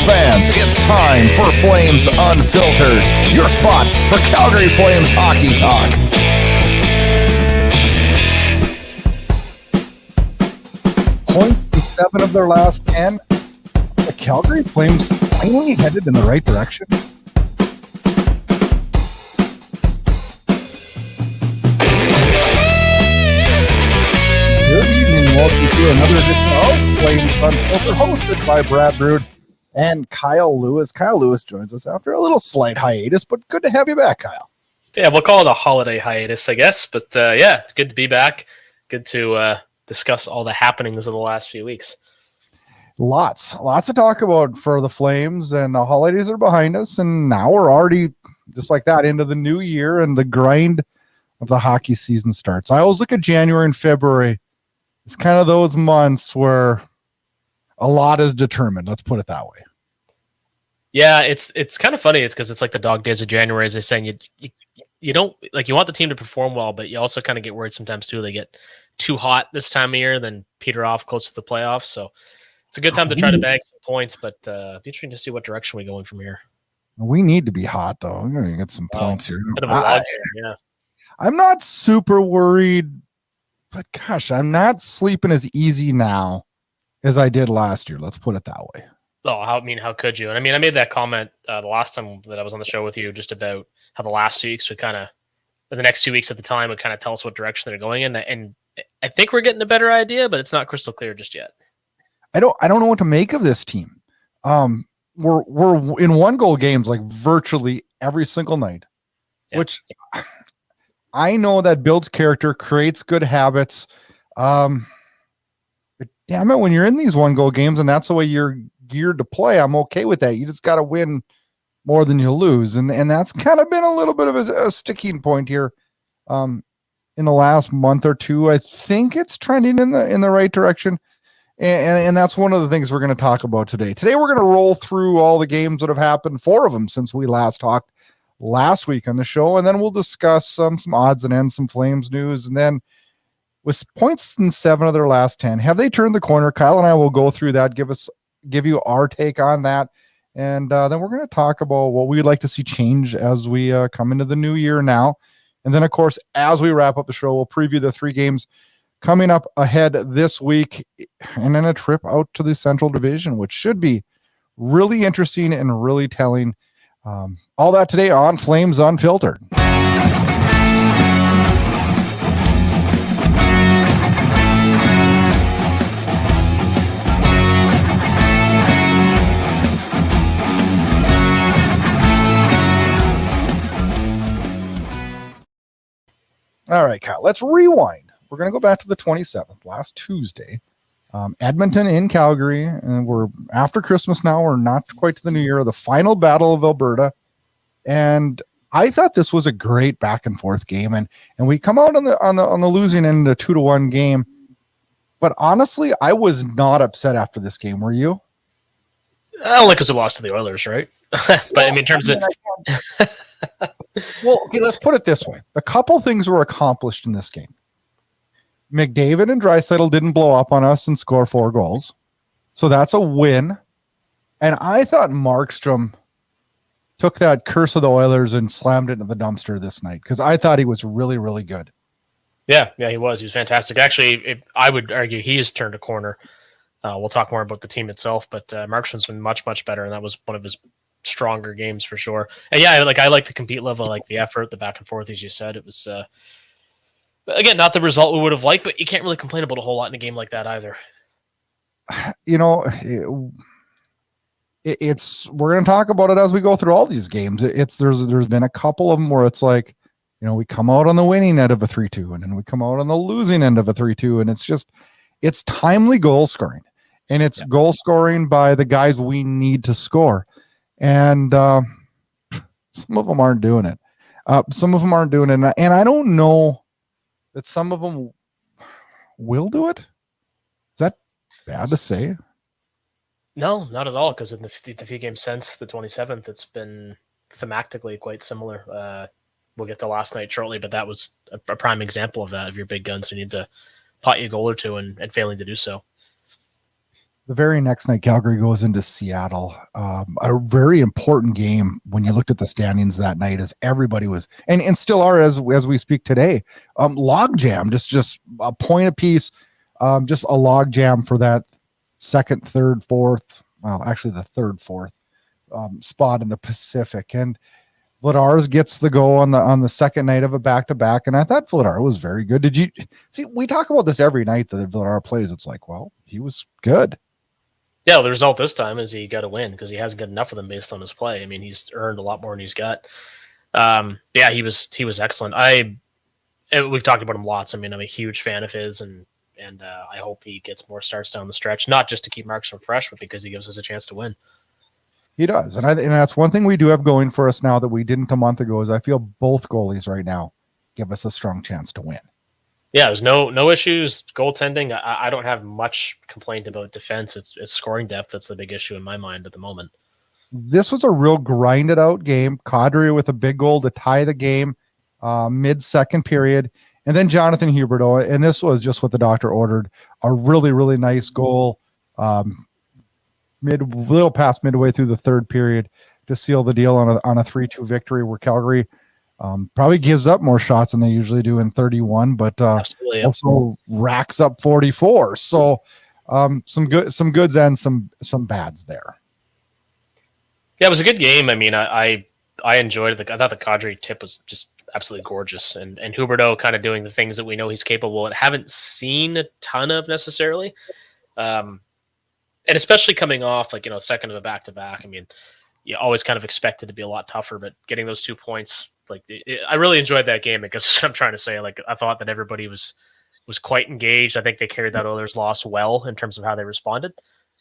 fans, it's time for Flames Unfiltered, your spot for Calgary Flames hockey talk. Point 7 of their last 10. The Calgary Flames finally headed in the right direction. Good evening, welcome to another edition of Flames Unfiltered, hosted by Burud and Kyle Lewis. Kyle Lewis joins us after a little slight hiatus, but good to have you back, Kyle. Yeah, we'll call it a holiday hiatus, I guess. But yeah, it's good to be back. Good to discuss all the happenings of the last few weeks. Lots to talk about for the Flames, and the holidays are behind us, and now we're already just like that into the new year, and the grind of the hockey season starts. I always look at January and February. It's kind of those months where a lot is determined. Let's put it that way. Yeah, it's kind of funny. It's because it's like the dog days of January, as they saying. You don't like, you want the team to perform well, but you also kind of get worried sometimes too. They get too hot this time of year, then peter off close to the playoffs. So it's a good time to try to bag some points, but it'd be interesting to see what direction we go in from here. We need to be hot, though. I'm going to get some points here. Yeah. I'm not super worried, but gosh, I'm not sleeping as easy now as I did last year. Let's put it that way. Oh, how could you? And I mean, I made that comment the last time that I was on the show with you, just about how the last 2 weeks would kind of, the next 2 weeks at the time would kind of tell us what direction they're going in. And I think we're getting a better idea, but it's not crystal clear just yet. I don't know what to make of this team. We're in 1-goal games like virtually every single night, which I know that builds character, creates good habits. But damn it, when you're in these 1-goal games and that's the way you're geared to play, I'm okay with that. You just got to win more than you lose, and that's kind of been a little bit of a sticking point here in the last month or two. I think it's trending in the right direction, and that's one of the things we're going to talk about today. Today we're going to roll through all the games that have happened, 4 of them since we last talked last week on the show, and then we'll discuss some odds and ends, some Flames news, and then with points in 7 of their last 10, have they turned the corner? Kyle and I will go through that, give you our take on that, and then we're going to talk about what we'd like to see change as we come into the new year now. And then, of course, as we wrap up the show, we'll preview the 3 games coming up ahead this week, and then a trip out to the Central Division, which should be really interesting and really telling. All that today on Flames Unfiltered. All right, Kyle, let's rewind. We're going to go back to the 27th, last Tuesday. Edmonton in Calgary, and we're after Christmas now. We're not quite to the new year. The final battle of Alberta, and I thought this was a great back and forth game, and we come out on the losing end, a 2-1 game. But honestly, I was not upset after this game. Were you? Only because we lost to the Oilers, right? But I mean, in terms of well, okay, let's put it this way: a couple things were accomplished in this game. McDavid and Draisaitl didn't blow up on us and score 4 goals. So that's a win. And I thought Markstrom took that curse of the Oilers and slammed it into the dumpster this night, because I thought he was really, really good. Yeah, he was. He was fantastic. Actually, I would argue he has turned a corner. We'll talk more about the team itself, but Markstrom's been much, much better, and that was one of his stronger games for sure. And yeah, I like the compete level, I like the effort, the back and forth, as you said. It was... again, not the result we would have liked, but you can't really complain about a whole lot in a game like that either. You know, we're going to talk about it as we go through all these games. There's been a couple of them where it's like, you know, we come out on the winning end of a 3-2, and then we come out on the losing end of a 3-2, and it's timely goal scoring, and it's goal scoring by the guys we need to score, and some of them aren't doing it. And I don't know that some of them will do it. Is that bad to say? No, not at all, because in the few games since the 27th, it's been thematically quite similar. We'll get to last night shortly, but that was a prime example of that, of your big guns who need to pot you a goal or two and failing to do so. The very next night, Calgary goes into Seattle. A very important game when you looked at the standings that night, as everybody was, and still are as we speak today. Log jam, just a point apiece, just a log jam for that second, third, fourth. Well, actually, the third, fourth spot in the Pacific, and Vladars gets the go on the second night of a back-to-back, and I thought Vladar was very good. Did you see? We talk about this every night that Vladar plays. It's like, well, he was good. Yeah, well, the result this time is he got to win because he hasn't got enough of them based on his play. I mean, he's earned a lot more than he's got. Yeah, he was excellent. We've talked about him lots. I mean, I'm a huge fan of his, and I hope he gets more starts down the stretch, not just to keep Markstrom fresh, but because he gives us a chance to win. He does, and that's one thing we do have going for us now that we didn't a month ago. Is I feel both goalies right now give us a strong chance to win. Yeah, there's no issues goaltending. I don't have much complaint about defense. It's scoring depth that's the big issue in my mind at the moment. This was a real grinded out game. Kadri with a big goal to tie the game mid-second period, and then Jonathan Huberdeau, and this was just what the doctor ordered, a really, really nice goal little past midway through the third period to seal the deal on a 3-2 victory, where Calgary probably gives up more shots than they usually do in 31, but also racks up 44. So some goods and some bads there. Yeah, it was a good game. I mean, I enjoyed it. I thought the Kadri tip was just absolutely gorgeous, and Huberdeau kind of doing the things that we know he's capable of. Haven't seen a ton of necessarily, and especially coming off second of a back-to-back. I mean, you always kind of expect it to be a lot tougher, but getting those 2 points, I really enjoyed that game because I'm trying to say, I thought that everybody was quite engaged. I think they carried that Oilers loss well in terms of how they responded.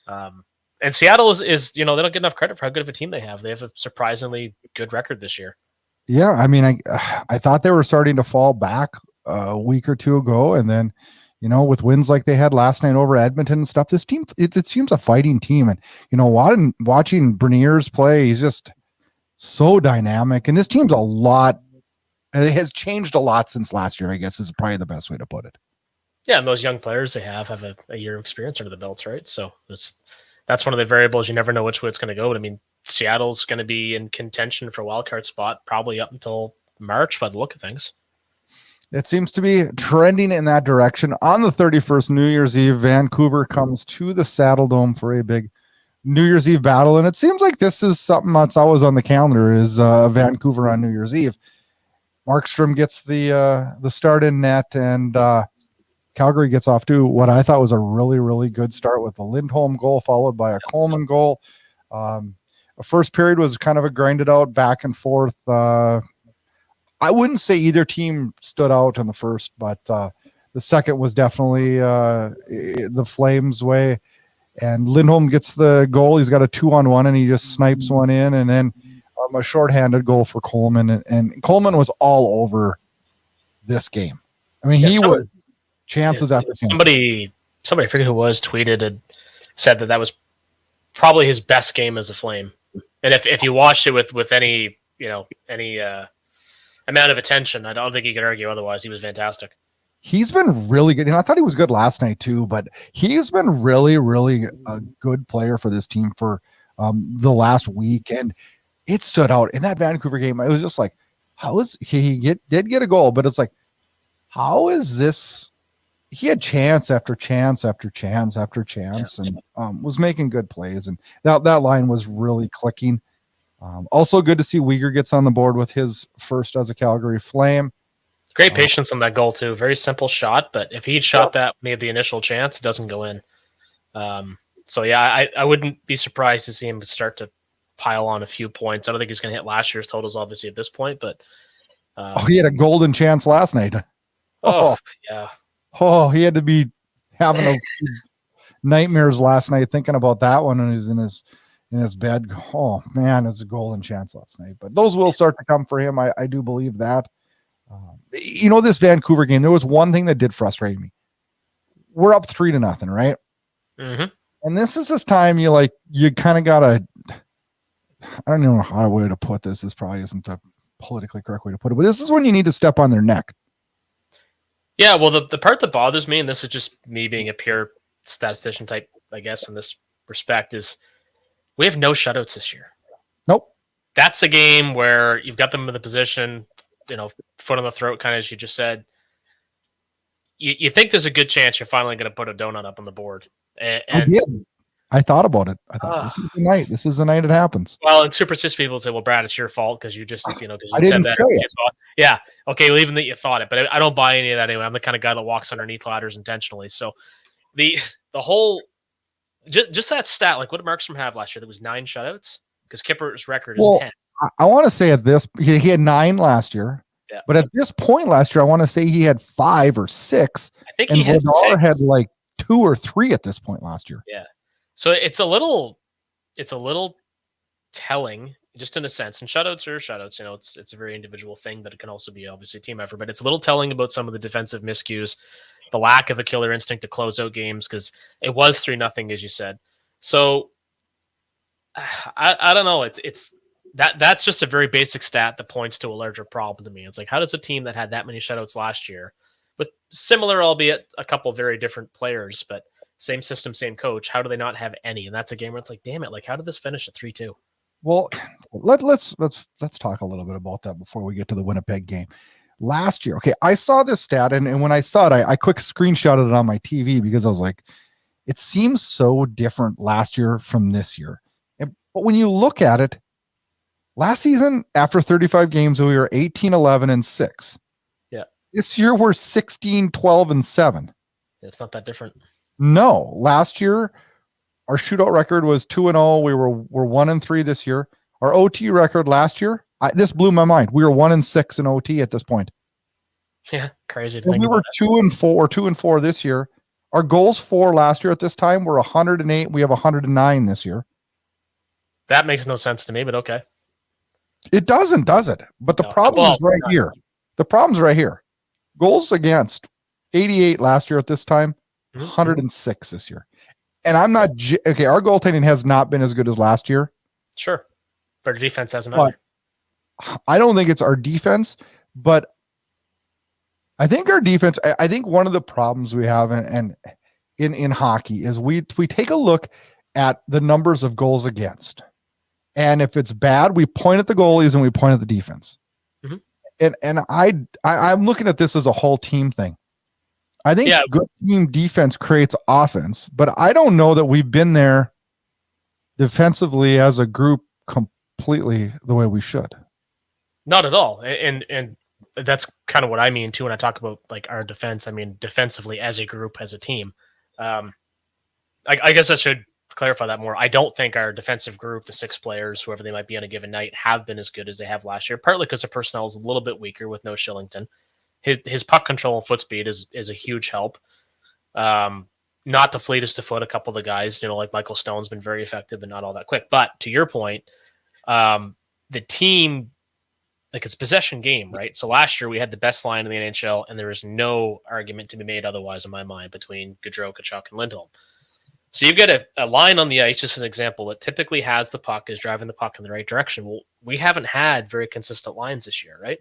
And Seattle is they don't get enough credit for how good of a team they have. They have a surprisingly good record this year. Yeah, I mean, I thought they were starting to fall back a week or two ago, and then with wins like they had last night over Edmonton and stuff, this team it seems a fighting team. And watching Berniers play, he's just so dynamic, and this team's it has changed a lot since last year, I guess is probably the best way to put it. Yeah, and those young players they have a year of experience under the belts, right? So that's one of the variables. You never know which way it's going to go. But I mean, Seattle's going to be in contention for a wild card spot probably up until March by the look of things. It seems to be trending in that direction. On the 31st, New Year's Eve, Vancouver comes to the Saddle Dome for a big New Year's Eve battle, and it seems like this is something that's always on the calendar, is Vancouver on New Year's Eve. Markstrom gets the start in net, and Calgary gets off to what I thought was a really, really good start with a Lindholm goal followed by a Coleman goal. The first period was kind of a grinded out back and forth. I wouldn't say either team stood out in the first, but the second was definitely the Flames' way. And Lindholm gets the goal. He's got a 2-on-1, and he just snipes one in. And then a shorthanded goal for Coleman. And Coleman was all over this game. I mean, he was chances after chances. Somebody, I forget who it was, tweeted and said that was probably his best game as a Flame. And if you watched it with any amount of attention, I don't think you could argue otherwise. He was fantastic. He's been really good. And I thought he was good last night too, but he's been really, really a good player for this team for the last week. And it stood out in that Vancouver game. It was just like, how is did get a goal, but it's like, how is this? He had chance after chance after chance after chance, and was making good plays. And that line was really clicking. Also good to see Wpg gets on the board with his first as a Calgary Flame. Great patience on that goal too. Very simple shot, but if he'd shot that when he had the initial chance, it doesn't go in. So yeah, I wouldn't be surprised to see him start to pile on a few points. I don't think he's going to hit last year's totals, obviously, at this point, but he had a golden chance last night. Yeah. Oh, he had to be having nightmares last night thinking about that one when he's in his bed. Oh man, it's a golden chance last night. But those will start to come for him. I do believe that. This Vancouver game, there was one thing that did frustrate me. We're up 3-0, right? Mm-hmm. And this is this time you kind of gotta. I don't know how way to put this. This probably isn't the politically correct way to put it, but this is when you need to step on their neck. Yeah, well, the part that bothers me, and this is just me being a pure statistician type I guess, in this respect is we have no shutouts this year. Nope. That's a game where you've got them in the position, foot on the throat, kind of as you just said. You think there's a good chance you're finally going to put a donut up on the board. And I did. I thought about it. I thought this is the night. This is the night it happens. Well, and superstitious people say, "Well, Brad, it's your fault because you just, because you I didn't said that." say it. Yeah, okay, well, even that you thought it, but I don't buy any of that anyway. I'm the kind of guy that walks underneath ladders intentionally. So, the whole just that stat, like what did Markstrom have last year? There was 9 shutouts because Kipper's record is 10. I want to say at this, he had 9 last year. Yeah. But at this point last year, I want to say he had 5 or 6. I think and he had 6. had like 2 or 3 at this point last year. Yeah. So it's a little telling, just in a sense. And shutouts are shutouts. It's a very individual thing, but it can also be obviously team effort. But it's a little telling about some of the defensive miscues, the lack of a killer instinct to close out games, because it was 3-0, as you said. So I don't know. It's that's just a very basic stat that points to a larger problem to me. It's like, how does a team that had that many shutouts last year, with similar, albeit a couple very different players, but same system, same coach, how do they not have any? And that's a game where it's like, damn it, like how did this finish at 3-2? Well, let's talk a little bit about that before we get to the Winnipeg game. Last year, okay, I saw this stat, and when I saw it, I quick screenshotted it on my TV because I was like, it seems so different last year from this year. But when you look at it, last season, after 35 games, we were 18-11-6. Yeah. This year, we're 16-12-7. It's not that different. No, last year our shootout record was 2-0. We're 1-3 this year. Our OT record last year, this blew my mind. We were 1-6 in OT at this point. Yeah, crazy to think. We were 2-4 this year. Our goals for last year at this time were 108. We have 109 this year. That makes no sense to me, but okay. It doesn't, does it? But the problem is right here. The problem's right here. Goals against 88 last year at this time. 106 this year. And I'm not okay. Our goaltending has not been as good as last year. Sure. But our defense hasn't either. I don't think it's our defense, but I think our defense, I think one of the problems we have in hockey is we take a look at the numbers of goals against. And if it's bad, we point at the goalies and we point at the defense. Mm-hmm. And I'm looking at this as a whole team thing. I think good team defense creates offense, but I don't know that we've been there defensively as a group completely the way we should. Not at all. And that's kind of what I mean too when I talk about like our defense. I mean defensively as a group, as a team. I guess I should clarify that more. I don't think our defensive group, the 6 players, whoever they might be on a given night, have been as good as they have last year, partly because the personnel is a little bit weaker with no Shillington. His puck control and foot speed is a huge help. Not the fleetest of foot. A couple of the guys, like Michael Stone's been very effective, but not all that quick. But to your point, the team, like it's possession game, right? So last year we had the best line in the NHL, and there is no argument to be made otherwise in my mind between Gaudreau, Tkachuk, and Lindholm. So you've got a line on the ice, just an example, that typically has the puck, is driving the puck in the right direction. Well, we haven't had very consistent lines this year, right?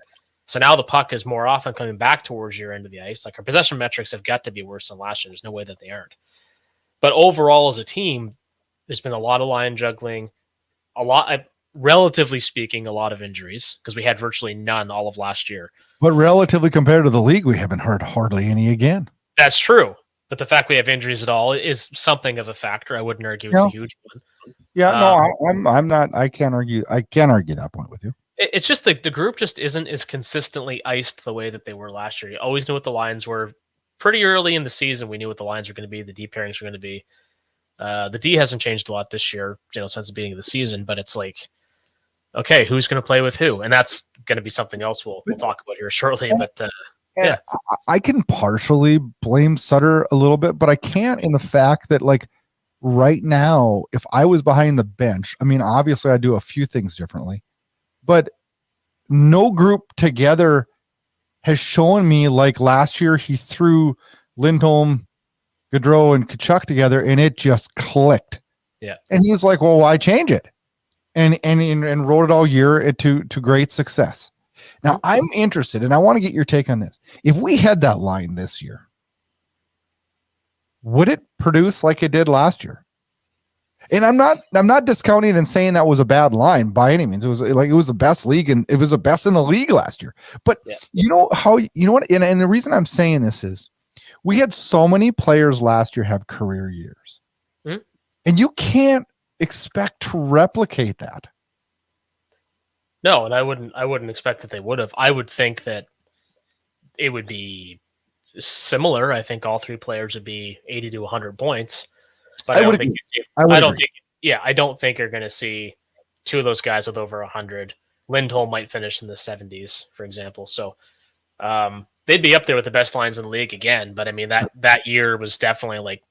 So now the puck is more often coming back towards your end of the ice. Like our possession metrics have got to be worse than last year. There's no way that they aren't. But overall, as a team, there's been a lot of line juggling, relatively speaking, a lot of injuries because we had virtually none all of last year. But relatively compared to the league, we haven't heard hardly any again. That's true. But the fact we have injuries at all is something of a factor. I wouldn't argue it's a huge one. Yeah, no, I'm not. I can't argue that point with you. It's just the group just isn't as consistently iced the way that they were last year. You always knew what the lines were. Pretty early in the season, we knew what the lines were going to be. The D pairings were going to be. The D hasn't changed a lot this year, since the beginning of the season. But it's like, okay, who's going to play with who? And that's going to be something else we'll talk about here shortly. But yeah, I can partially blame Sutter a little bit, but I can't in the fact that like right now, if I was behind the bench, I mean, obviously I do a few things differently. But no group together has shown me like last year he threw Lindholm, Gaudreau, and Tkachuk together and it just clicked. Yeah. And he's like, well, why change it? And wrote it all year to great success. Now I'm interested and I want to get your take on this. If we had that line this year, would it produce like it did last year? And I'm not discounting and saying that was a bad line by any means. It was the best league, and it was the best in the league last year. But you know what? And the reason I'm saying this is we had so many players last year have career years, and you can't expect to replicate that. No, and I wouldn't expect that they would have. I would think that it would be similar. I think all three players would be 80 to 100 points. But I don't think you're going to see two of those guys with over 100. Lindholm might finish in the 70s, for example. So they'd be up there with the best lines in the league again. But I mean, that year was definitely like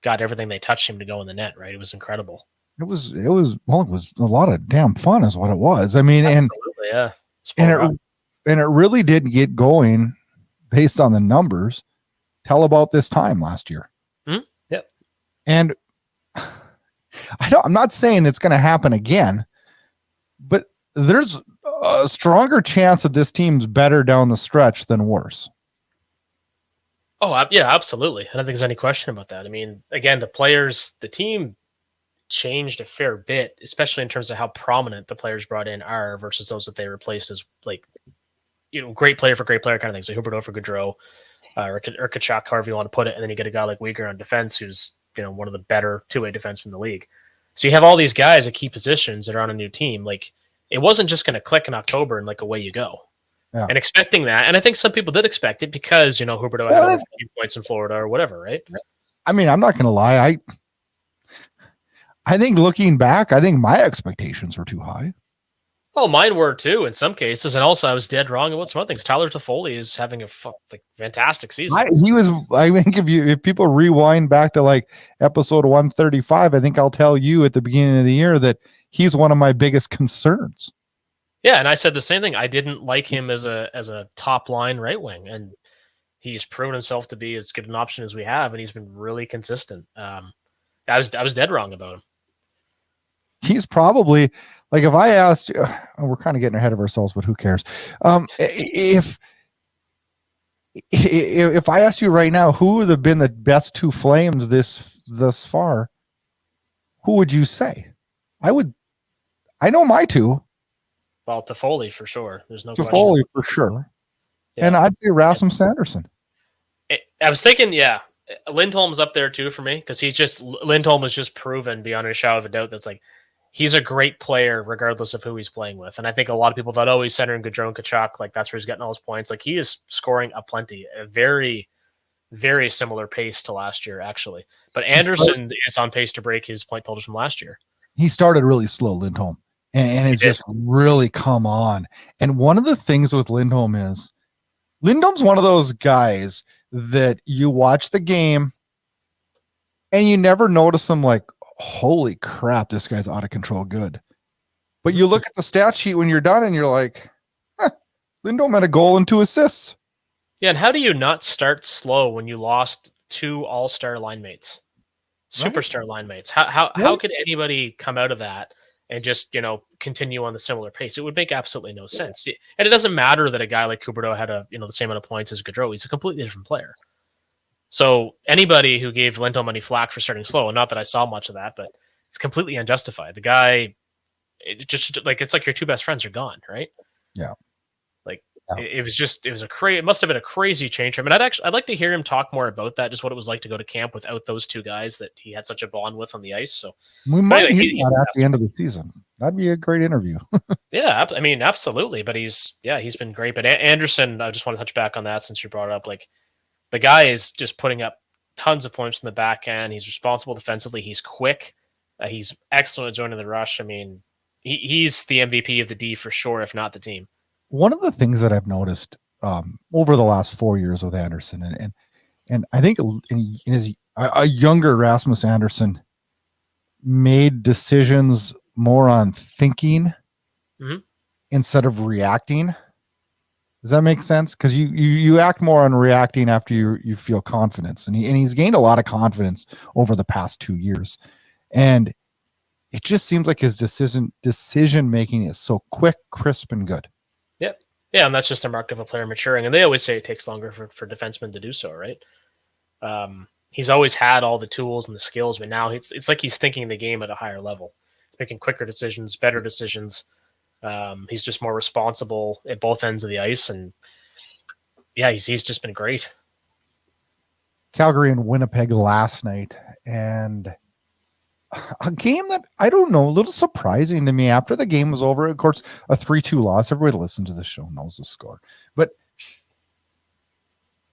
got everything they touched him to go in the net, right? It was incredible. It was a lot of damn fun is what it was. I mean, absolutely, yeah. And it really did get going based on the numbers. Tell about this time last year. Yep. And I'm not saying it's going to happen again, but there's a stronger chance that this team's better down the stretch than worse. Oh, yeah, absolutely. I don't think there's any question about that. I mean, again, the team changed a fair bit, especially in terms of how prominent the players brought in are versus those that they replaced as great player for great player kind of thing. So Huberdeau for Gaudreau, or Tkachuk, however you want to put it. And then you get a guy like Weegar on defense, who's one of the better two-way defensemen in the league. So you have all these guys at key positions that are on a new team. Like, it wasn't just going to click in October and away you go. Yeah. And expecting that, and I think some people did expect it because Huberdeau had over 15 points in Florida or whatever, right? I mean, I'm not going to lie. I think looking back, I think my expectations were too high. Oh, mine were too in some cases, and also I was dead wrong about some other things. Tyler Toffoli is having a fantastic season. I think if people rewind back to episode 135, I think I'll tell you at the beginning of the year that he's one of my biggest concerns. Yeah, and I said the same thing. I didn't like him as a top line right wing, and he's proven himself to be as good an option as we have, and he's been really consistent. I was dead wrong about him. He's probably if I asked you, we're kind of getting ahead of ourselves, but who cares? If I asked you right now, who would have been the best two Flames thus far, who would you say? I know my two. Well, Toffoli for sure. There's no Toffoli for sure. Yeah. And I'd say Rasmus Anderson. I was thinking, Lindholm's up there too for me because Lindholm has just proven beyond a shadow of a doubt that's he's a great player regardless of who he's playing with. And I think a lot of people thought, he's centering Gaudreau and Tkachuk, that's where he's getting all his points. He is scoring aplenty, a very, very similar pace to last year, actually. But Anderson is on pace to break his point totals from last year. He started really slow, Lindholm, and it's just really come on. And one of the things with Lindholm is Lindholm's one of those guys that you watch the game and you never notice him holy crap, this guy's out of control good. But you look at the stat sheet when you're done and you're like, Lindholm had a goal and 2 assists. Yeah, and how do you not start slow when you lost 2 all-star line mates? Superstar line mates. How could anybody come out of that and just, continue on the similar pace? It would make absolutely no sense. And it doesn't matter that a guy like Huberdeau had the same amount of points as Gaudreau. He's a completely different player. So anybody who gave Lindholm any flack for starting slow, and not that I saw much of that, but it's completely unjustified. The guy, it's like your 2 best friends are gone, right? Yeah. It must have been a crazy change for him. And I'd like to hear him talk more about that, just what it was like to go to camp without those 2 guys that he had such a bond with on the ice. So we might hear that at the end of the season. That'd be a great interview. Yeah, I mean, absolutely. But he's been great. But Anderson, I just want to touch back on that since you brought it up. The guy is just putting up tons of points in the back end. He's responsible defensively. He's quick. He's excellent at joining the rush. I mean, he's the MVP of the D for sure, if not the team. One of the things that I've noticed over the last 4 years with Anderson, and I think a younger Rasmus Anderson made decisions more on thinking instead of reacting. Does that make sense? Because you act more on reacting after you feel confidence, and he's gained a lot of confidence over the past 2 years, and it just seems like his decision making is so quick, crisp, and good. Yep. Yeah, and that's just a mark of a player maturing. And they always say it takes longer for defensemen to do so, right? he's always had all the tools and the skills, but now it's like he's thinking the game at a higher level. He's making quicker decisions, better decisions. He's just more responsible at both ends of the ice, and yeah, he's just been great. Calgary and Winnipeg last night, and a game that, I don't know, a little surprising to me after the game was over. Of course, a 3-2 loss. Everybody listens to the show knows the score, but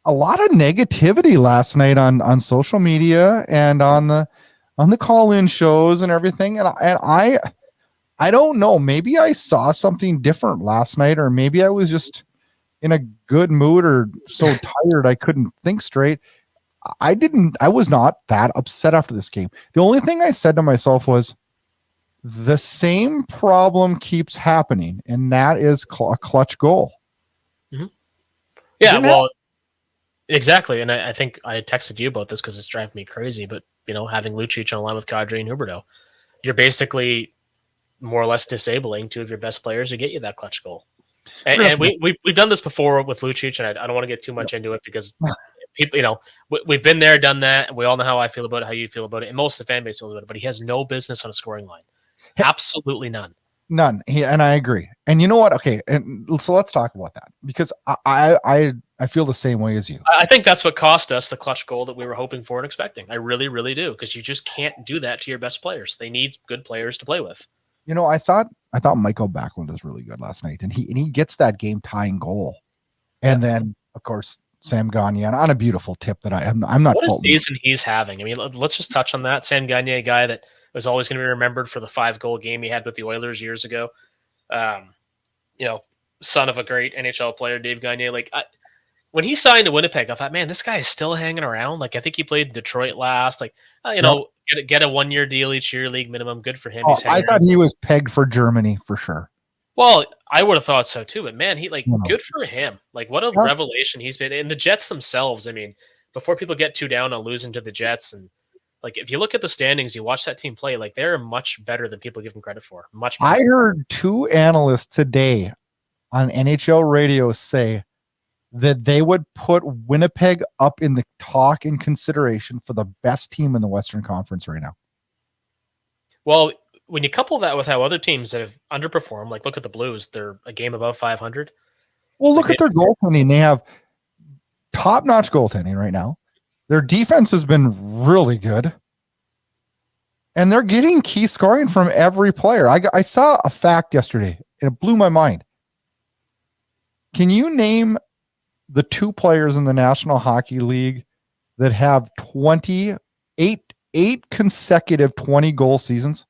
a lot of negativity last night on social media and on the call-in shows and everything. And I don't know, maybe I saw something different last night, or maybe I was just in a good mood or so tired I couldn't think straight. I was not that upset after this game. The only thing I said to myself was, the same problem keeps happening, and that is a clutch goal. Mm-hmm. Yeah, well, exactly. And I think I texted you about this because it's driving me crazy, but having Lucic on a line with Cgy and Huberdeau, you're basically more or less disabling two of your best players to get you that clutch goal. And we've done this before with Lucic, and I don't want to get too much into it because people, we've been there, done that, and we all know how I feel about it, how you feel about it, and most of the fan base feels about it. But he has no business on a scoring line, absolutely none. None. And I agree. And you know what? Okay, and so let's talk about that, because I feel the same way as you. I think that's what cost us the clutch goal that we were hoping for and expecting. I really, really do, because you just can't do that to your best players. They need good players to play with. I thought Michael Backlund was really good last night, and he gets that game tying goal, and then of course Sam Gagner on a beautiful tip that I'm not. What a season he's having. I mean, let's just touch on that. Sam Gagner, a guy that was always going to be remembered for the 5-goal game he had with the Oilers years ago. Son of a great NHL player, Dave Gagner. When he signed to Winnipeg, I thought, man, this guy is still hanging around. I think he played in Detroit last. Get a 1-year deal each year, league minimum. Good for him. I thought he was pegged for Germany for sure. Well, I would have thought so too, but man, good for him. What a revelation he's been. And the Jets themselves, I mean, before people get too down on losing to the Jets, and if you look at the standings, you watch that team play, they're much better than people give them credit for. Much better. I heard 2 analysts today on NHL radio say that they would put Winnipeg up in the talk in consideration for the best team in the Western Conference right now. Well, when you couple that with how other teams that have underperformed, look at the Blues, they're a game above 500. Well, look at their goaltending. They have top-notch goaltending right now. Their defense has been really good. And they're getting key scoring from every player. I saw a fact yesterday, and it blew my mind. Can you name the 2 players in the National Hockey League that have 8 consecutive 20-goal seasons?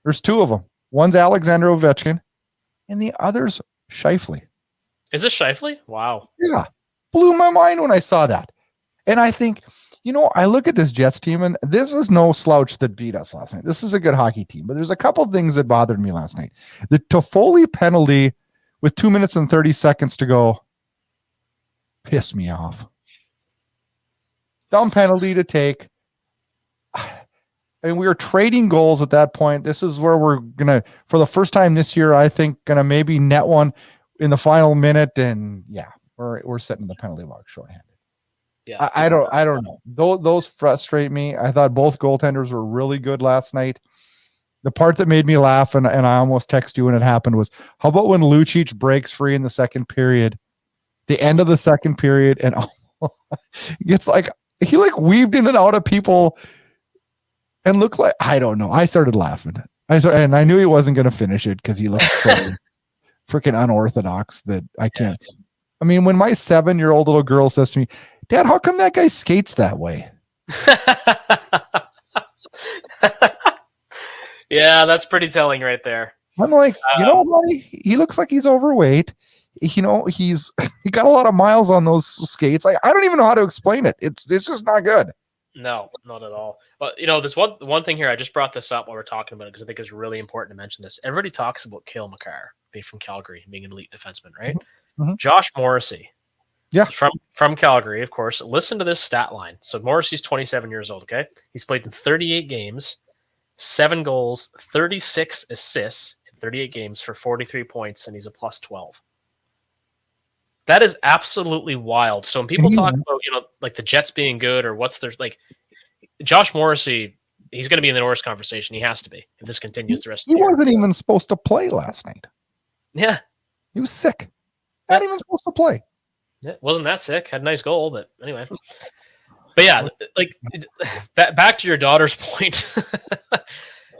There's 2 of them. One's Alexander Ovechkin, and the other's Scheifele. Is this Scheifele? Wow. Yeah. Blew my mind when I saw that. And I think, I look at this Jets team, and this is no slouch that beat us last night. This is a good hockey team, but there's a couple of things that bothered me last night. The Toffoli penalty with 2 minutes and 30 seconds to go pissed me off. Dumb penalty to take. I mean, we were trading goals at that point. This is where we're going to, for the first time this year, I think, going to maybe net one in the final minute. And yeah, we're sitting in the penalty box shorthanded. Yeah, I don't know. Those frustrate me. I thought both goaltenders were really good last night. The part that made me laugh, and I almost texted you when it happened, was how about when Lucic breaks free in the second period, the end of the second period, and it's he weaved in and out of people and looked like, I don't know. I started laughing. And I knew he wasn't going to finish it because he looked so freaking unorthodox that I can't. I mean, when my 7-year-old little girl says to me, Dad, how come that guy skates that way? Yeah, that's pretty telling right there. I'm like, buddy, he looks like he's overweight. He got a lot of miles on those skates. I don't even know how to explain it. It's just not good. No, not at all. But there's one thing here. I just brought this up while we're talking about it because I think it's really important to mention this. Everybody talks about Cale Makar being from Calgary, being an elite defenseman, right? Mm-hmm. Josh Morrissey, yeah, from Calgary, of course. Listen to this stat line. So Morrissey's 27 years old. Okay, he's played in 38 games, 7 goals, 36 assists in 38 games for 43 points, and he's a +12. That is absolutely wild. So when people talk about, like the Jets being good or what's their like, Josh Morrissey, he's going to be in the Norris conversation. He has to be if this continues the rest of the He year. wasn't even supposed to play last night. Yeah. He was sick. Not even supposed to play. It wasn't that sick. Had a nice goal, but anyway. But yeah, like back to your daughter's point.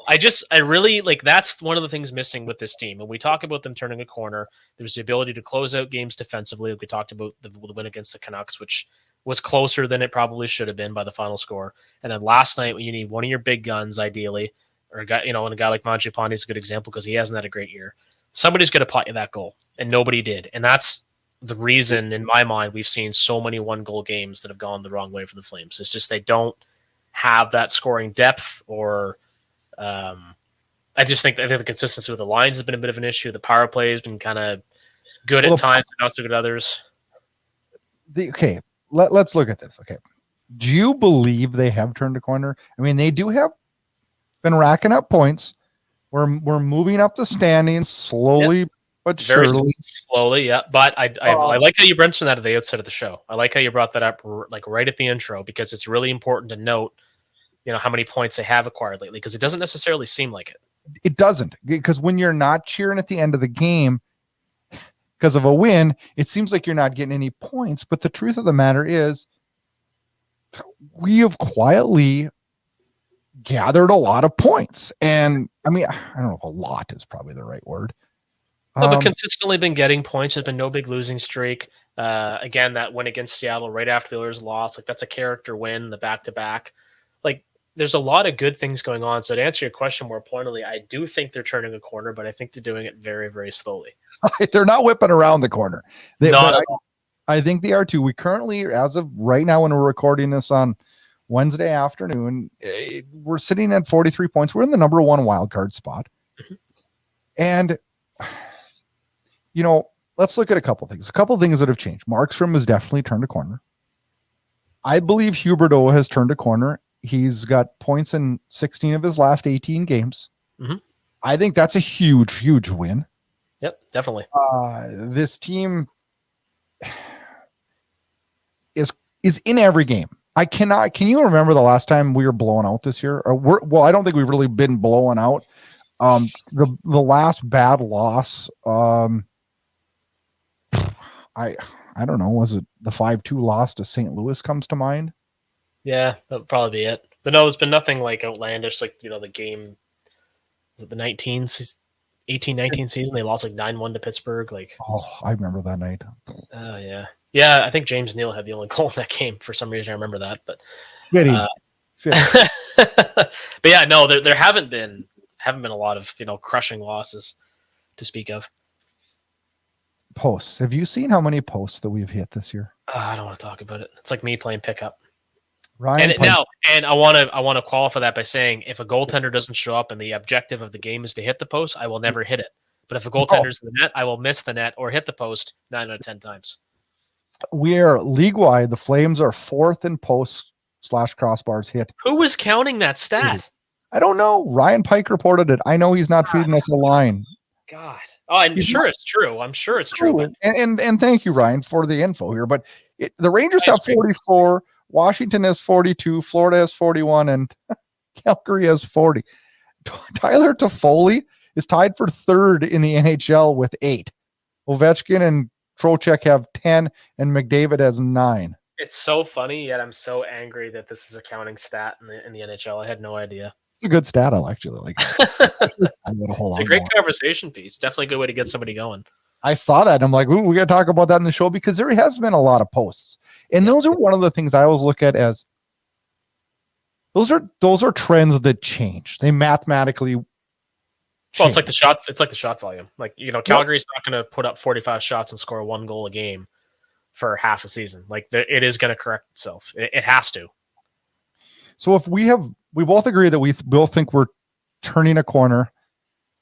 I really like that's one of the things missing with this team. When we talk about them turning a corner, there's the ability to close out games defensively. Like we talked about the win against the Canucks, which was closer than it probably should have been by the final score. And then last night, when you need one of your big guns, ideally, or a guy, and a guy like Mangiapane is a good example because he hasn't had a great year. Somebody's going to pot you that goal, and nobody did. And that's the reason, in my mind, we've seen so many one-goal games that have gone the wrong way for the Flames. It's just they don't have that scoring depth, or I think the consistency with the lines has been a bit of an issue. The power play has been kind of good at times, and not so good at others. Let's look at this. Okay, do you believe they have turned a corner? I mean, they do have been racking up points. We're moving up the standings slowly, but very surely. Slowly, yeah. But I like how you mentioned that at the outset of the show. I like how you brought that up like right at the intro, because it's really important to note, how many points they have acquired lately, because it doesn't necessarily seem like it. It doesn't, because when you're not cheering at the end of the game because of a win, it seems like you're not getting any points. But the truth of the matter is, we have quietly gathered a lot of points. And I mean, I don't know if a lot is probably the right word. But consistently been getting points. There's been no big losing streak. Again, that win against Seattle right after the Oilers lost, like that's a character win, the back-to-back. Like there's a lot of good things going on. So to answer your question more pointedly, I do think they're turning a corner, but I think they're doing it very, very slowly. They're not whipping around the corner. Not I think they are too. We currently, as of right now, when we're recording this on Wednesday afternoon, we're sitting at 43 points. We're in the number one wild card spot. Mm-hmm. And, let's look at a couple things. A couple things that have changed. Markstrom has definitely turned a corner. I believe Huberdeau has turned a corner. He's got points in 16 of his last 18 games. Mm-hmm. I think that's a huge, huge win. Yep, definitely. This team is in every game. Can you remember the last time we were blown out this year? I don't think we've really been blown out. The last bad loss, I don't know, was it the 5-2 loss to St. Louis comes to mind? Yeah, that would probably be it. But no, there's been nothing like outlandish, like, the game, was it the 18-19 season? They lost like 9-1 to Pittsburgh. Like, oh, I remember that night. Oh, yeah. Yeah, I think James Neal had the only goal in that game. For some reason, I remember that. But but yeah, no, there haven't been a lot of crushing losses to speak of. Posts. Have you seen how many posts that we've hit this year? I don't want to talk about it. It's like me playing pickup. Ryan, and I want to qualify that by saying, if a goaltender doesn't show up and the objective of the game is to hit the post, I will never hit it. But if a goaltender's in the net, I will miss the net or hit the post 9 out of 10 times. We are league-wide. The Flames are 4th in posts/crossbars hit. Who was counting that stat? I don't know. Ryan Pike reported it. I know he's not feeding us a line. God. Oh, I'm sure it's true. I'm sure it's true. But... And thank you, Ryan, for the info here. But the Rangers have 44. Washington has 42. Florida has 41. And Calgary has 40. Tyler Toffoli is tied for 3rd in the NHL with 8. Ovechkin and Trocheck have 10, and McDavid has 9. It's so funny, yet I'm so angry that this is a counting stat in the NHL. I had no idea. It's a good stat. I actually like it. It's a great conversation piece. Definitely a good way to get somebody going. I saw that. And I'm like, ooh, we got to talk about that in the show, because there has been a lot of posts. And those are one of the things I always look at as those are trends that change. They mathematically change. Well, it's like the shot volume. Like, Calgary's not going to put up 45 shots and score 1 goal a game for half a season. Like, it is going to correct itself. It has to. So if we both agree that we both think we're turning a corner,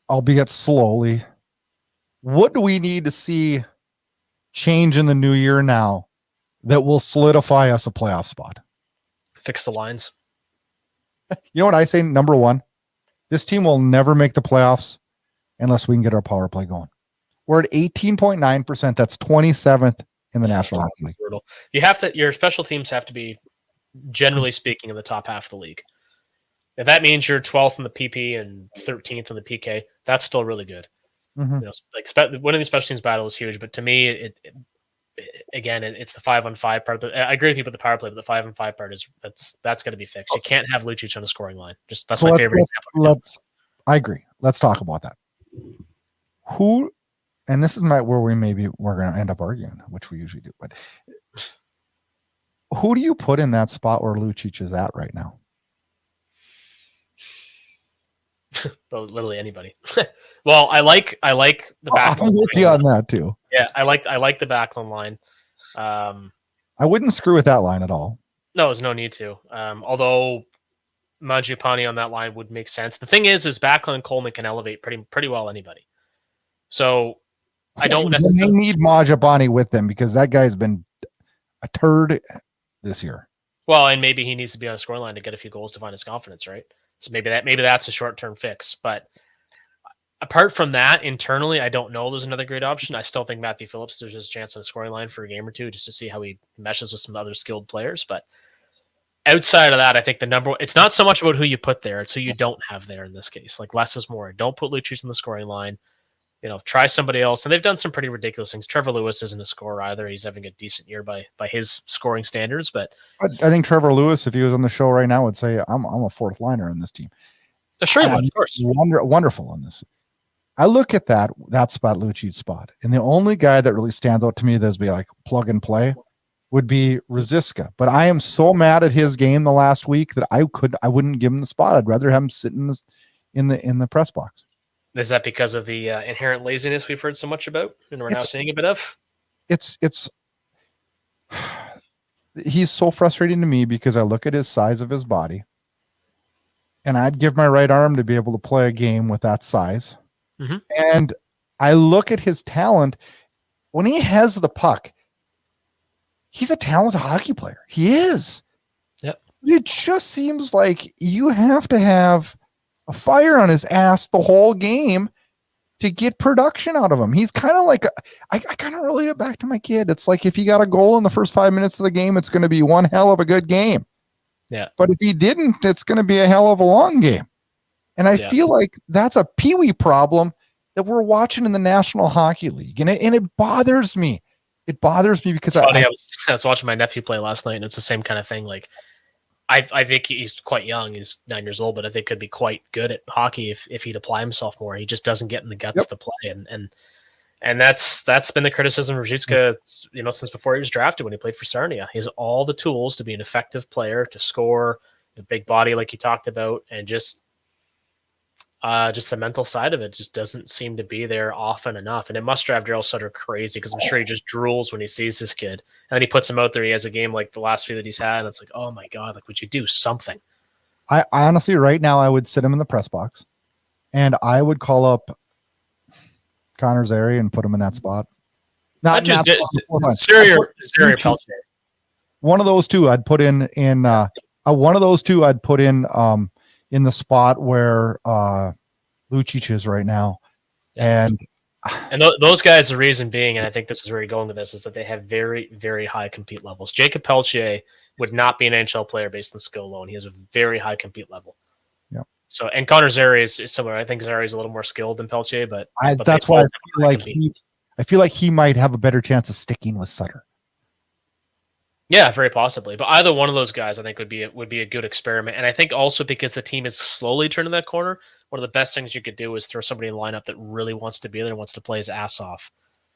albeit slowly, what do we need to see change in the new year now that will solidify us a playoff spot? Fix the lines. You know what I say? Number one, this team will never make the playoffs unless we can get our power play going. We're at 18.9%. That's 27th in the National Hockey League. Brutal. You have to. Your special teams have to be, generally speaking, in the top half of the league. If that means you're 12th in the PP and 13th in the PK, that's still really good. Mm-hmm. Winning the special teams battle is huge, but to me, it's the 5-on-5 part. I agree with you about the power play, but the 5-on-5 part that's going to be fixed. You can't have Lucic on the scoring line. That's my favorite example. I agree. Let's talk about that. Who, and this is where we're going to end up arguing, which we usually do. But who do you put in that spot where Lucic is at right now? Literally anybody. Well, I like the back. I'm with you on that too. Yeah, I like the backline line. I wouldn't screw with that line at all. No, there's no need to. Although Mangiapane on that line would make sense. The thing is Backlund and Coleman can elevate pretty well anybody. So I don't necessarily need Mangiapane with them because that guy's been a turd this year. Well, and maybe he needs to be on a scoring line to get a few goals to find his confidence, right? So maybe that's a short-term fix. But apart from that, internally, I don't know there's another great option. I still think Matthew Phillips, there's his chance on a scoring line for a game or two just to see how he meshes with some other skilled players. But outside of that, I think it's not so much about who you put there, it's who you don't have there in this case. Like less is more. Don't put Lucic in the scoring line. Try somebody else. And they've done some pretty ridiculous things. Trevor Lewis isn't a scorer either. He's having a decent year by his scoring standards. But I think Trevor Lewis, if he was on the show right now, would say, I'm a fourth liner in this team. Sure, of course. Wonderful on this. I look at that spot, Lucic's spot, and the only guy that really stands out to me that's be like plug and play would be Rosiska. But I am so mad at his game the last week that I wouldn't give him the spot. I'd rather have him sitting in the press box. Is that because of the inherent laziness we've heard so much about and we're now seeing a bit of? He's so frustrating to me because I look at his size of his body and I'd give my right arm to be able to play a game with that size. Mm-hmm. And I look at his talent when he has the puck. He's a talented hockey player. He is. Yep. It just seems like you have to have a fire on his ass the whole game to get production out of him. He's kind of like, I kind of relate it back to my kid. It's like if he got a goal in the first 5 minutes of the game, it's going to be one hell of a good game. Yeah. But if he didn't, it's going to be a hell of a long game. And I feel like that's a peewee problem that we're watching in the National Hockey League. And it bothers me. It bothers me because I was watching my nephew play last night and it's the same kind of thing. Like, I think he's quite young. He's 9 years old, but I think could be quite good at hockey if he'd apply himself more. He just doesn't get in the guts to play, and that's been the criticism of Ritchie, since before he was drafted when he played for Sarnia. He has all the tools to be an effective player, to score, a big body like you talked about, and just the mental side of it just doesn't seem to be there often enough. And it must drive Daryl Sutter crazy because I'm sure he just drools when he sees this kid. And then he puts him out there. He has a game like the last few that he's had. And it's like, oh my God, like, would you do something? I honestly, right now, I would sit him in the press box and I would call up Connor Zary and put him in that spot. Not just Zary or Peltier. One of those two I'd put in the spot where Lucic is right now. And those guys, the reason being, and I think this is where you're going with this, is that they have very, very high compete levels. Jacob Peltier would not be an NHL player based on skill alone. He has a very high compete level. Yeah. So, and Connor Zary is similar. I think Zary is a little more skilled than Peltier, but that's why I feel like he might have a better chance of sticking with Sutter. Yeah, very possibly. But either one of those guys, I think, would be a good experiment. And I think also because the team is slowly turning that corner, one of the best things you could do is throw somebody in the lineup that really wants to be there and wants to play his ass off.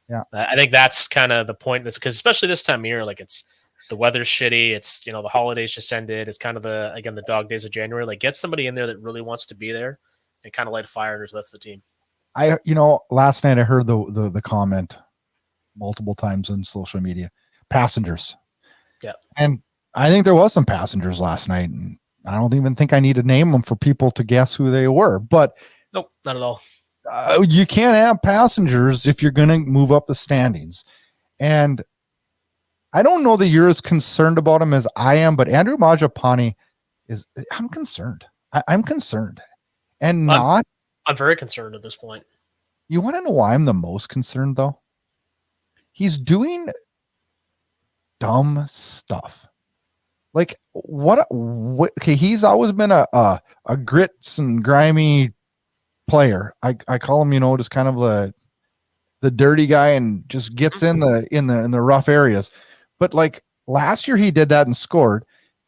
Yeah, I think that's kind of the point. That's because especially this time of year, like it's the weather's shitty. It's the holidays just ended. It's kind of the dog days of January. Like get somebody in there that really wants to be there and kind of light a fire under the rest of the team. Last night I heard the comment multiple times on social media. Passengers. Yeah. And I think there was some passengers last night, and I don't even think I need to name them for people to guess who they were. But nope, not at all. You can't have passengers if you're going to move up the standings. And I don't know that you're as concerned about him as I am, but Andrew Mangiapane I'm concerned. I'm concerned. And I'm very concerned at this point. You want to know why I'm the most concerned, though? He's doing dumb stuff. Like what okay, he's always been a grits and grimy player. I call him, just kind of the dirty guy and just gets in the rough areas. But like last year he did that and scored,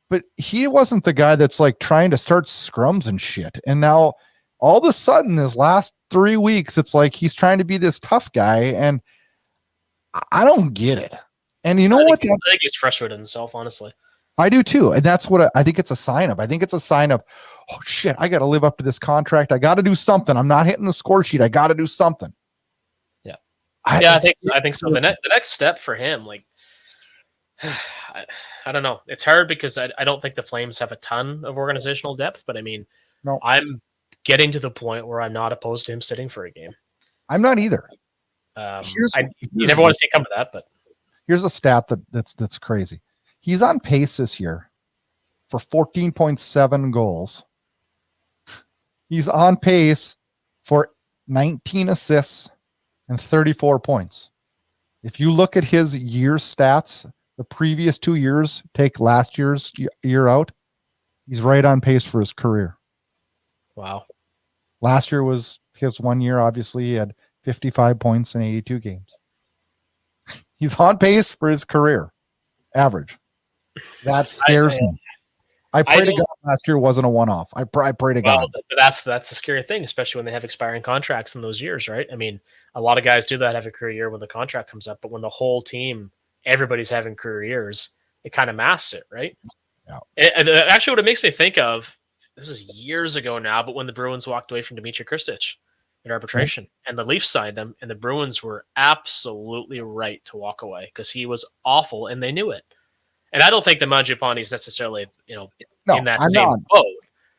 but he wasn't the guy that's like trying to start scrums and shit. And now all of a sudden this last 3 weeks, it's like he's trying to be this tough guy, and I don't get it. And you know what? I think he's frustrated himself, honestly. I do too. And that's what I think it's a sign of. I think it's a sign of, oh shit, I got to live up to this contract. I got to do something. I'm not hitting the score sheet. I got to do something. Yeah. I think so. The next step for him, like, I don't know. It's hard because I don't think the Flames have a ton of organizational depth, but I mean, no. I'm getting to the point where I'm not opposed to him sitting for a game. I'm not either. You never want to see it come to that, but here's a stat that's crazy. He's on pace this year for 14.7 goals. He's on pace for 19 assists and 34 points. If you look at his year stats, the previous 2 years, take last year's year out, he's right on pace for his career. Wow. Last year was his 1 year. Obviously, he had 55 points in 82 games. He's on pace for his career average. That scares me. I pray to God last year wasn't a one-off. I pray to God. But that's the scary thing, especially when they have expiring contracts in those years, right? I mean, a lot of guys do that, have a career year when the contract comes up, but when the whole team, everybody's having career years, it kind of masks it, right? Yeah. Actually, what it makes me think of, this is years ago now, but when the Bruins walked away from Dmitry Kristich in arbitration, and the Leafs signed him, and the Bruins were absolutely right to walk away because he was awful, and they knew it. And I don't think that Mangiapane is necessarily, in that same boat.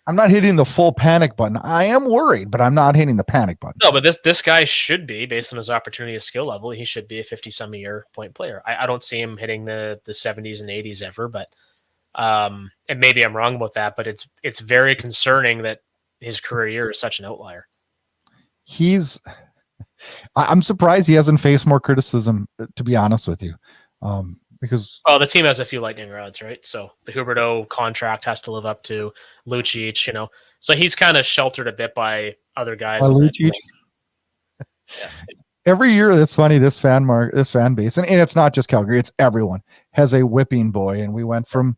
I'm not hitting the full panic button. I am worried, but I'm not hitting the panic button. No, but this guy should be, based on his opportunity and skill level, he should be a 50-some-a-year point player. I don't see him hitting the 70s and 80s ever, but and maybe I'm wrong about that, but it's very concerning that his career year is such an outlier. I'm surprised he hasn't faced more criticism, to be honest with you. Because the team has a few lightning rods, right? So the Huberdeau contract has to live up to Ritchie, so he's kind of sheltered a bit by other guys. Yeah. Every year, that's funny. This fan base, and it's not just Calgary; it's everyone has a whipping boy. And we went from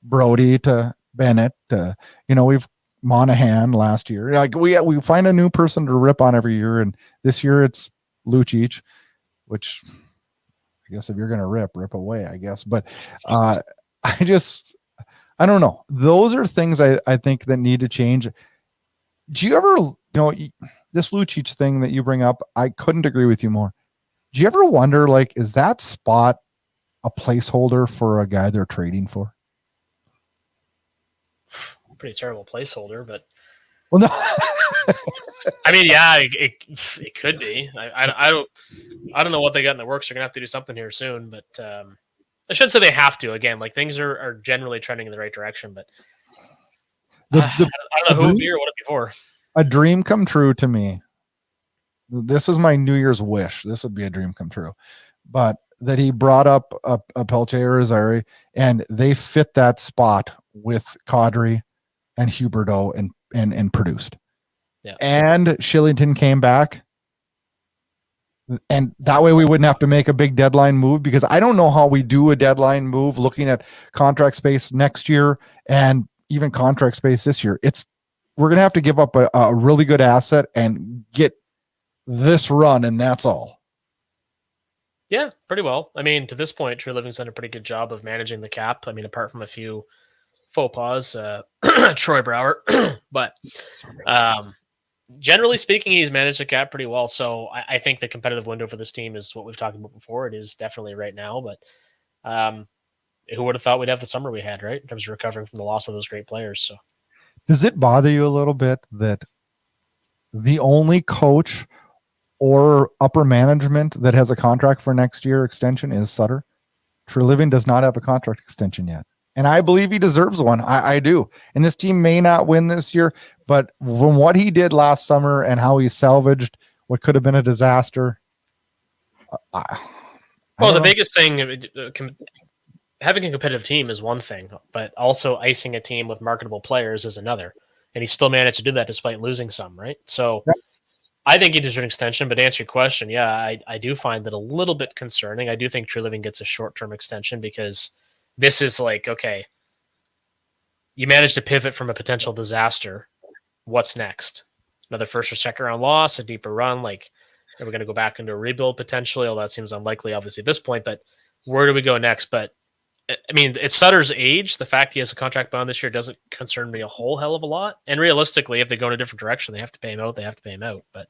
Brody to Bennett to we've Monahan last year. Like we find a new person to rip on every year, and this year it's Lucic, which. I guess if you're going to rip away, I guess. But I don't know. Those are things I think that need to change. Do you ever, this Lucic thing that you bring up, I couldn't agree with you more. Do you ever wonder, like, is that spot a placeholder for a guy they're trading for? Pretty terrible placeholder, but. Well, no. I mean, yeah, it could be. I don't know what they got in the works. They're gonna have to do something here soon, but I shouldn't say they have to. Again, like things are generally trending in the right direction, but I don't know who would be or what it before. A dream come true to me. This is my New Year's wish. This would be a dream come true, but that he brought up a Peltier Azari, and they fit that spot with Kadri and Huberdeau and produced. Yeah. And Shillington came back, and that way we wouldn't have to make a big deadline move, because I don't know how we do a deadline move looking at contract space next year and even contract space this year. We're going to have to give up a really good asset and get this run, and that's all. Yeah, pretty well. I mean, to this point, True Living's done a pretty good job of managing the cap. I mean, apart from a few faux pas, Troy Brouwer, but generally speaking, he's managed the cap pretty well. So I think the competitive window for this team is what we've talked about before. It is definitely right now, but who would have thought we'd have the summer we had, right? In terms of recovering from the loss of those great players. So does it bother you a little bit that the only coach or upper management that has a contract for next year extension is Sutter? True Living does not have a contract extension yet. And I believe he deserves one. I do. And this team may not win this year, but from what he did last summer and how he salvaged what could have been a disaster. The biggest thing having a competitive team is one thing, but also icing a team with marketable players is another. And he still managed to do that despite losing some, right? So I think he deserves an extension, but to answer your question, yeah, I do find that a little bit concerning. I do think True Living gets a short-term extension because this is like, okay, you managed to pivot from a potential disaster. What's next? Another first or second round loss, a deeper run? Like, are we going to go back into a rebuild potentially? Although that seems unlikely, obviously, at this point, but where do we go next? But I mean, it's Sutter's age. The fact he has a contract bond this year doesn't concern me a whole hell of a lot. And realistically, if they go in a different direction, they have to pay him out. They have to pay him out. But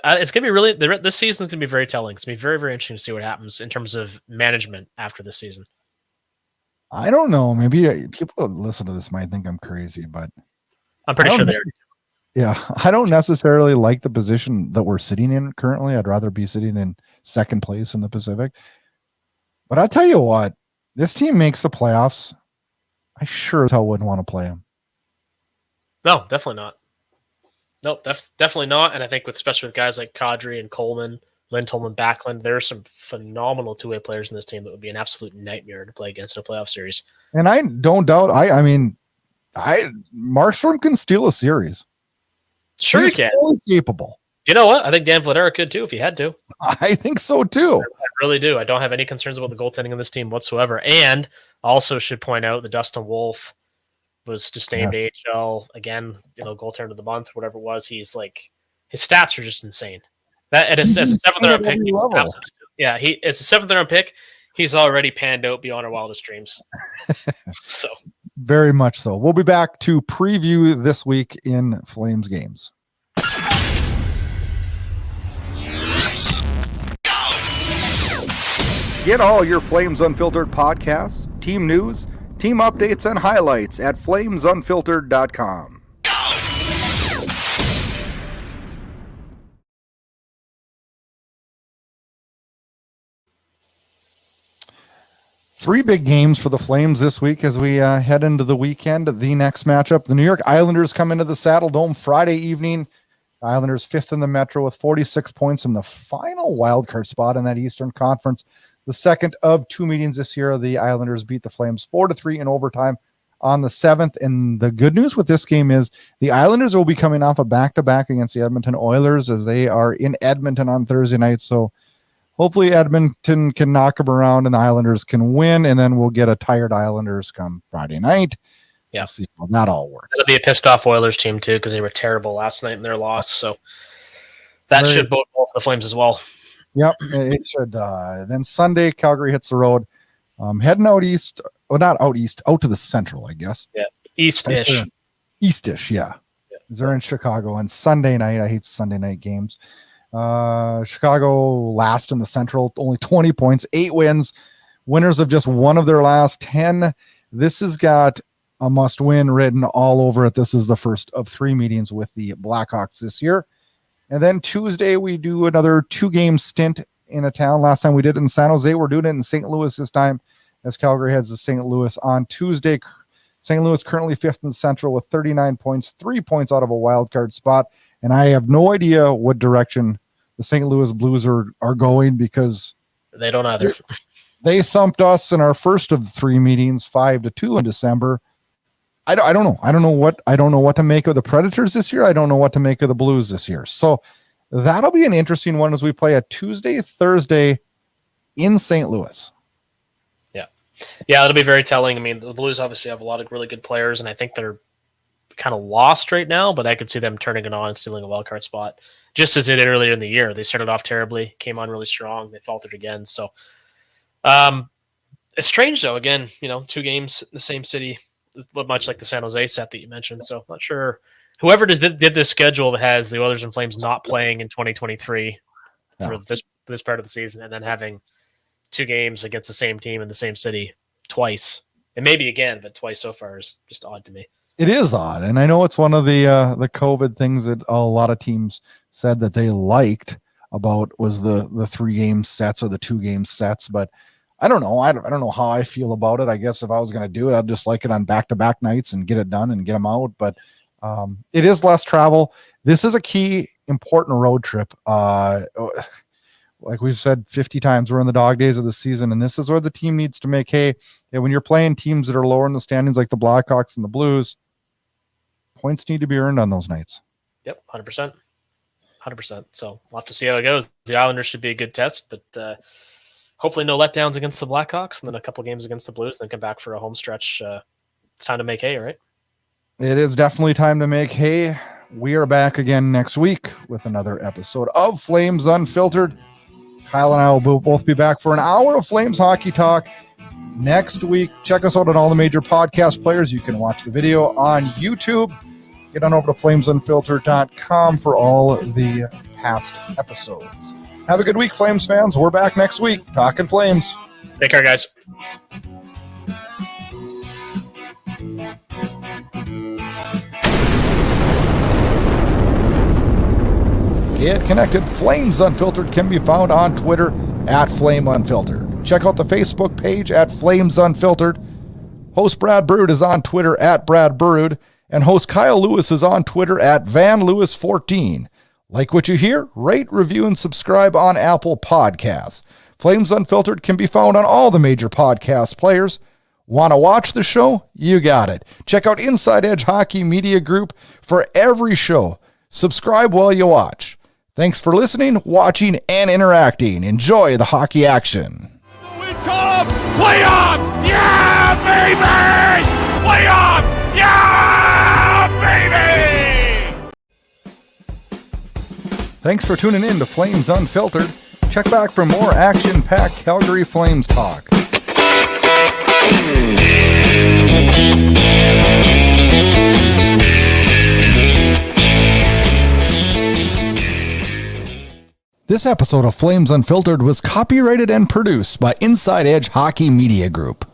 it's going to be really, this season is going to be very telling. It's going to be very, very interesting to see what happens in terms of management after this season. I don't know. Maybe people that listen to this might think I'm crazy, but I'm pretty sure they're. Yeah, I don't necessarily like the position that we're sitting in currently. I'd rather be sitting in second place in the Pacific. But I'll tell you what, this team makes the playoffs. I sure as hell wouldn't want to play them. No, definitely not. No, definitely not. And I think especially with guys like Kadri and Coleman, Lindholm and Backlund, there are some phenomenal two-way players in this team that would be an absolute nightmare to play against in a playoff series. And I don't doubt. I mean, Markstrom can steal a series. Sure, he can. Fully capable. You know what? I think Dan Vladar could too if he had to. I think so too. I really do. I don't have any concerns about the goaltending of this team whatsoever. And also should point out that Dustin Wolf was just named AHL again, goaltender of the month, whatever it was. He's like, his stats are just insane. That as a 7th round pick, as a 7th round pick, he's already panned out beyond our wildest dreams. So very much so. We'll be back to preview this week in Flames games. Get all your Flames Unfiltered podcasts, team news, team updates, and highlights at flamesunfiltered.com. Three big games for the Flames this week as we head into the weekend. The next matchup, the New York Islanders come into the Saddle Dome Friday evening. The Islanders 5th in the Metro with 46 points in the final wildcard spot in that Eastern Conference. The second of two meetings this year, the Islanders beat the Flames 4-3 in overtime on the 7th. And the good news with this game is the Islanders will be coming off a back-to-back against the Edmonton Oilers as they are in Edmonton on Thursday night. So hopefully Edmonton can knock them around and the Islanders can win, and then we'll get a tired Islanders come Friday night. Yeah. We'll see how that all works. It'll be a pissed-off Oilers team, too, because they were terrible last night in their loss. So that should bode well for the Flames as well. Yep, it should. Then Sunday, Calgary hits the road, heading out east. Well, not out east, out to the Central, I guess. Yeah, east-ish. East-ish, yeah. They're in Chicago. And Sunday night, I hate Sunday night games. Chicago last in the Central, only 20 points, 8 wins. Winners of just one of their last 10. This has got a must-win written all over it. This is the first of 3 meetings with the Blackhawks this year. And then Tuesday, we do another 2-game stint in a town. Last time we did it in San Jose. We're doing it in St. Louis this time as Calgary heads to St. Louis on Tuesday. St. Louis currently 5th in the Central with 39 points, 3 points out of a wild card spot. And I have no idea what direction the St. Louis Blues are going because they don't either. They thumped us in our first of 3 meetings, 5-2 in December. I don't know. I don't know what to make of the Predators this year. I don't know what to make of the Blues this year. So that'll be an interesting one as we play a Tuesday, Thursday in St. Louis. Yeah, it'll be very telling. I mean, the Blues obviously have a lot of really good players, and I think they're kind of lost right now, but I could see them turning it on and stealing a wildcard spot, just as they did earlier in the year. They started off terribly, came on really strong, they faltered again. So it's strange, though. Again, 2 games in the same city, much like the San Jose set that you mentioned. So I'm not sure. Whoever did this schedule that has the Oilers and Flames not playing in 2023 for this part of the season, and then having 2 games against the same team in the same city twice, and maybe again, but twice so far is just odd to me. It is odd, and I know it's one of the COVID things that a lot of teams said that they liked about was the 3-game sets or the 2-game sets, but I don't know. I don't know how I feel about it. I guess if I was going to do it, I'd just like it on back-to-back nights and get it done and get them out. But it is less travel. This is a key, important road trip. like we've said 50 times, we're in the dog days of the season, and this is where the team needs to make hay. And when you're playing teams that are lower in the standings, like the Blackhawks and the Blues, points need to be earned on those nights. Yep, 100%. 100%. So we'll have to see how it goes. The Islanders should be a good test, but hopefully no letdowns against the Blackhawks, and then a couple games against the Blues, then come back for a home stretch. It's time to make hay, right? It is definitely time to make hay. We are back again next week with another episode of Flames Unfiltered. Kyle and I will both be back for an hour of Flames hockey talk next week. Check us out on all the major podcast players. You can watch the video on YouTube. Get on over to flamesunfiltered.com for all the past episodes. Have a good week, Flames fans. We're back next week talking Flames. Take care, guys. Get connected. Flames Unfiltered can be found on Twitter at Flame Unfiltered. Check out the Facebook page at Flames Unfiltered. Host Brad Burud is on Twitter at Brad Burud, and host Kyle Lewis is on Twitter at VanLewis14. Like what you hear? Rate, review, and subscribe on Apple Podcasts. Flames Unfiltered can be found on all the major podcast players. Want to watch the show? You got it. Check out Inside Edge Hockey Media Group for every show. Subscribe while you watch. Thanks for listening, watching, and interacting. Enjoy the hockey action. We come! Play on! Yeah, baby! Play on! Yeah, baby! Thanks for tuning in to Flames Unfiltered. Check back for more action-packed Calgary Flames talk. This episode of Flames Unfiltered was copyrighted and produced by Inside Edge Hockey Media Group.